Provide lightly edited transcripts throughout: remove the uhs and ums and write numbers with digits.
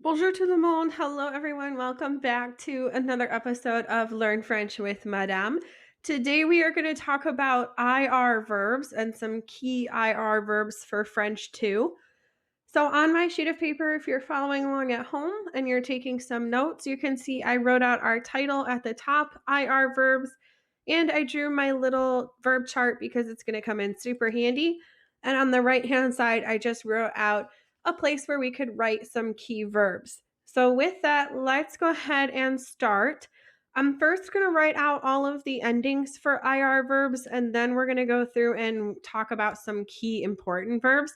Bonjour tout le monde. Hello, everyone. Welcome back to another episode of Learn French with Madame. Today, we are going to talk about IR verbs and some key IR verbs for French too. So, on my sheet of paper, if you're following along at home and you're taking some notes, you can see I wrote out our title at the top, IR verbs, and I drew my little verb chart because it's going to come in super handy. And on the right hand side, I just wrote out a place where we could write some key verbs. So, with that, let's go ahead and start. I'm first going to write out all of the endings for IR verbs, and then we're going to go through and talk about some key important verbs.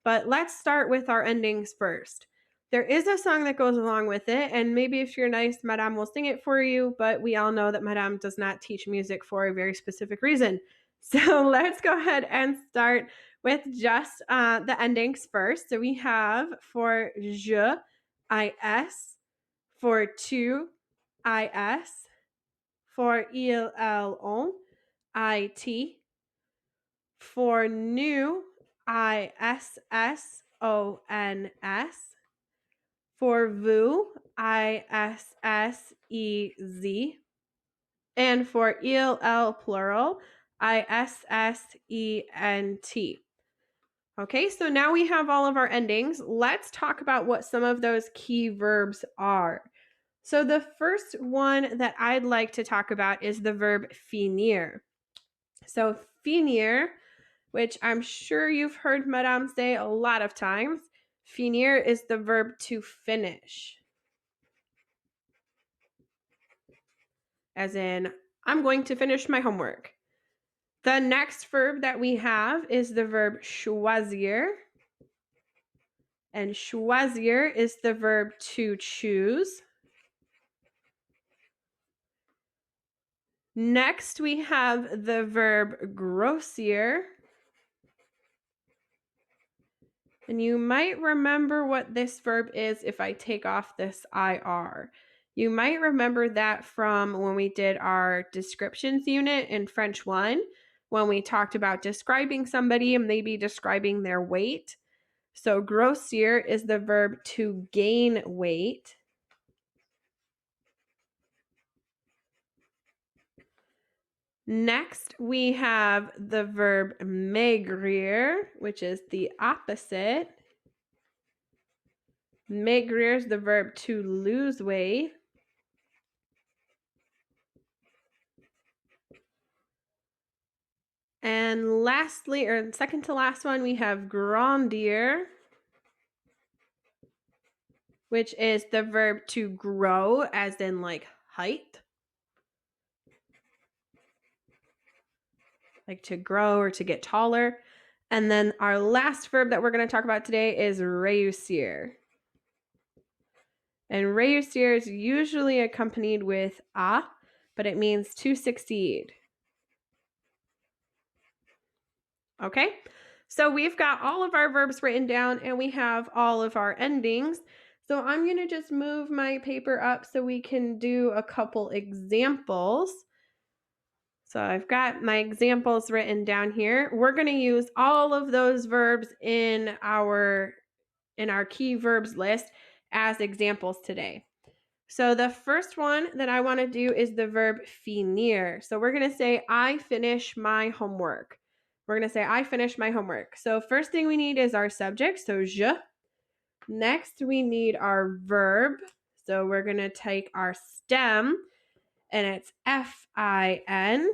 But let's start with our endings first. There is a song that goes along with it, and maybe if you're nice, Madame will sing it for you, but we all know that Madame does not teach music for a very specific reason. So let's go ahead and start with just the endings first. So we have for je, is, for tu, is, for il, elle, on, it, for nous, ISSONS. For vous, ISSEZ. And for il, elle, plural, ISSENT. Okay, so now we have all of our endings. Let's talk about what some of those key verbs are. So the first one that I'd like to talk about is the verb finir. So finir, which I'm sure you've heard Madame say a lot of times, finir is the verb to finish. As in, I'm going to finish my homework. The next verb that we have is the verb choisir. And choisir is the verb to choose. Next, we have the verb grossir. And you might remember what this verb is if I take off this IR. You might remember that from when we did our descriptions unit in French 1, when we talked about describing somebody and maybe describing their weight. So grossir is the verb to gain weight. Next, we have the verb maigrir, which is the opposite. Maigrir is the verb to lose weight. And lastly, or second to last one, we have grandir, which is the verb to grow, as in like height. Like to grow or to get taller. And then our last verb that we're going to talk about today is réussir. And réussir is usually accompanied with a, but it means to succeed. Okay, so we've got all of our verbs written down and we have all of our endings. So I'm going to just move my paper up so we can do a couple examples. So I've got my examples written down here. We're going to use all of those verbs in our key verbs list as examples today. So the first one that I want to do is the verb finir. So we're going to say, I finish my homework. We're going to say, I finish my homework. So first thing we need is our subject, so je. Next, we need our verb. So we're going to take our stem, and it's F-I-N.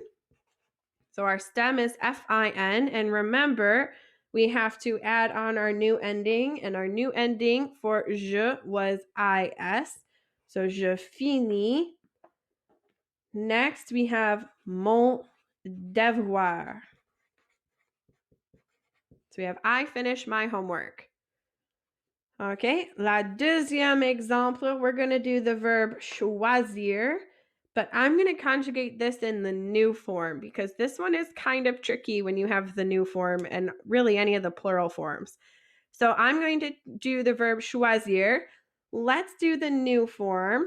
So our stem is F-I-N. And remember, we have to add on our new ending. And our new ending for je was I-S. So je finis. Next, we have mon devoir. So we have I finish my homework. Okay, la deuxième exemple, we're going to do the verb choisir, but I'm going to conjugate this in the new form because this one is kind of tricky when you have the new form and really any of the plural forms. So I'm going to do the verb choisir. Let's do the new form.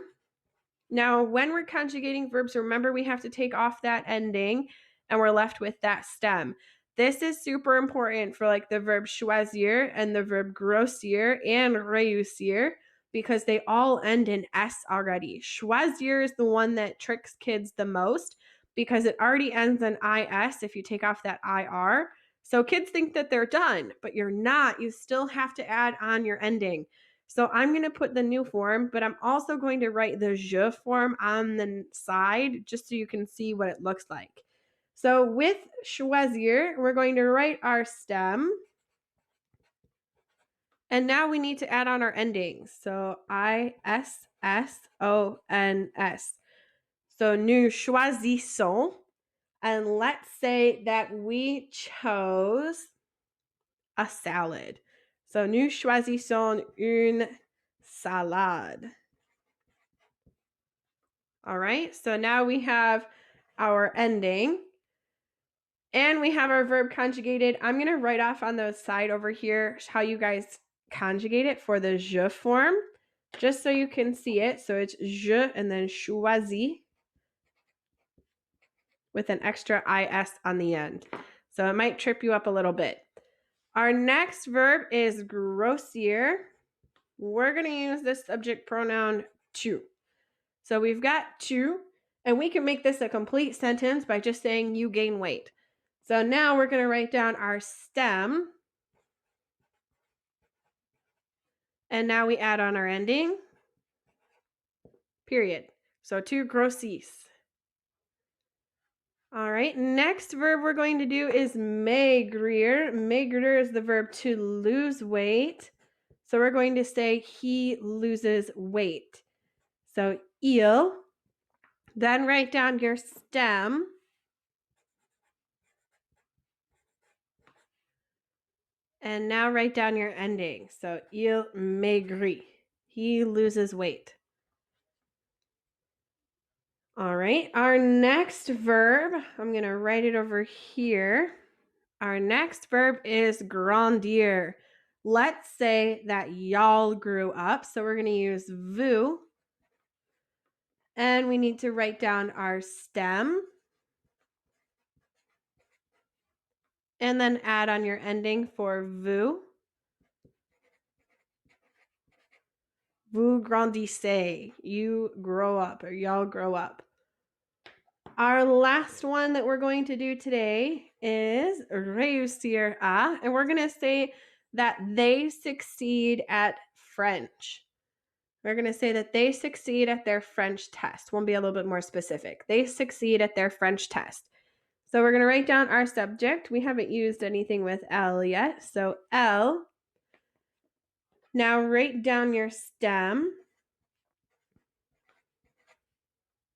Now, when we're conjugating verbs, remember we have to take off that ending and we're left with that stem. This is super important for like the verb choisir and the verb grossir and réussir because they all end in S already. Choisir is the one that tricks kids the most because it already ends in IS if you take off that IR. So kids think that they're done, but you're not. You still have to add on your ending. So I'm going to put the new form, but I'm also going to write the je form on the side just so you can see what it looks like. So with choisir, we're going to write our stem. And now we need to add on our endings. So ISSONS. So nous choisissons. And let's say that we chose a salad. So nous choisissons une salade. All right, so now we have our ending. And we have our verb conjugated. I'm going to write off on the side over here how you guys conjugate it for the je form, just so you can see it. So it's je and then choisi with an extra IS on the end. So it might trip you up a little bit. Our next verb is grossir. We're going to use this subject pronoun tu. So we've got tu, and we can make this a complete sentence by just saying you gain weight. So now we're going to write down our stem. And now we add on our ending. Period. So tu grossis. All right, next verb we're going to do is maigrir. Maigrir is the verb to lose weight. So we're going to say he loses weight. So il. Then write down your stem. And now write down your ending. So il maigrit. He loses weight. All right, our next verb, I'm going to write it over here. Our next verb is grandir. Let's say that y'all grew up. So we're going to use vous. And we need to write down our stem. And then add on your ending for vous. Vous grandissez. You grow up, or y'all grow up. Our last one that we're going to do today is réussir à, and we're going to say that they succeed at French. We're going to say that they succeed at their French test. We'll be a little bit more specific. They succeed at their French test. So we're going to write down our subject. We haven't used anything with L yet. So L. Now write down your stem.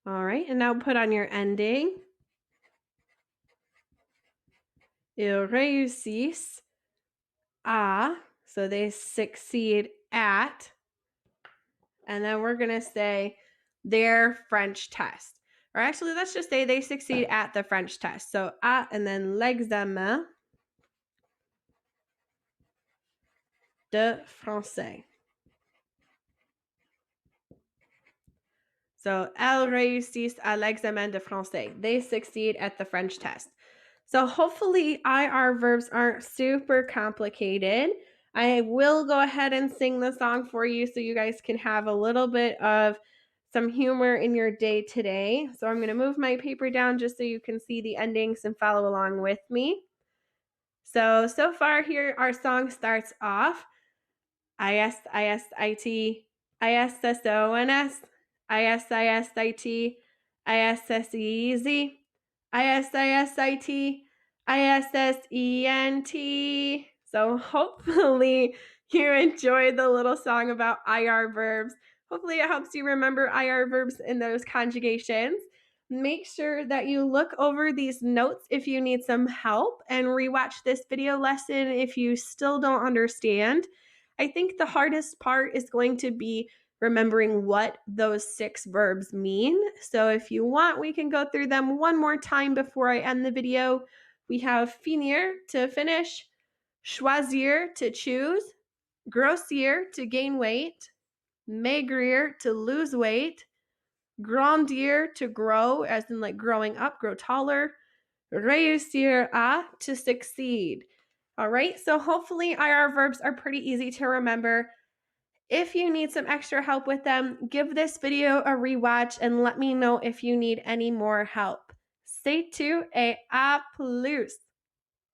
All right, and now put on your ending. Ils réussissent à, so they succeed at, and then we're going to say their French test. Or actually, let's just say they succeed at the French test. So à, and then l'examen de français. So elles réussissent à l'examen de français. They succeed at the French test. So hopefully IR verbs aren't super complicated. I will go ahead and sing the song for you so you guys can have a little bit of some humor in your day today. So I'm going to move my paper down just so you can see the endings and follow along with me. So far here our song starts off ISISIT, ISSONS, ISISIT, ISSEZ, ISISIT, ISSENT. So hopefully you enjoyed the little song about IR verbs. Hopefully it helps you remember IR verbs in those conjugations. Make sure that you look over these notes if you need some help and rewatch this video lesson if you still don't understand. I think the hardest part is going to be remembering what those 6 verbs mean. So if you want, we can go through them one more time before I end the video. We have finir to finish, choisir to choose, grossir to gain weight, maigrir to lose weight, grandir to grow, as in like growing up, grow taller, réussir à to succeed. All right, so hopefully IR verbs are pretty easy to remember. If you need some extra help with them, give this video a rewatch and let me know if you need any more help. C'est tout et à plus!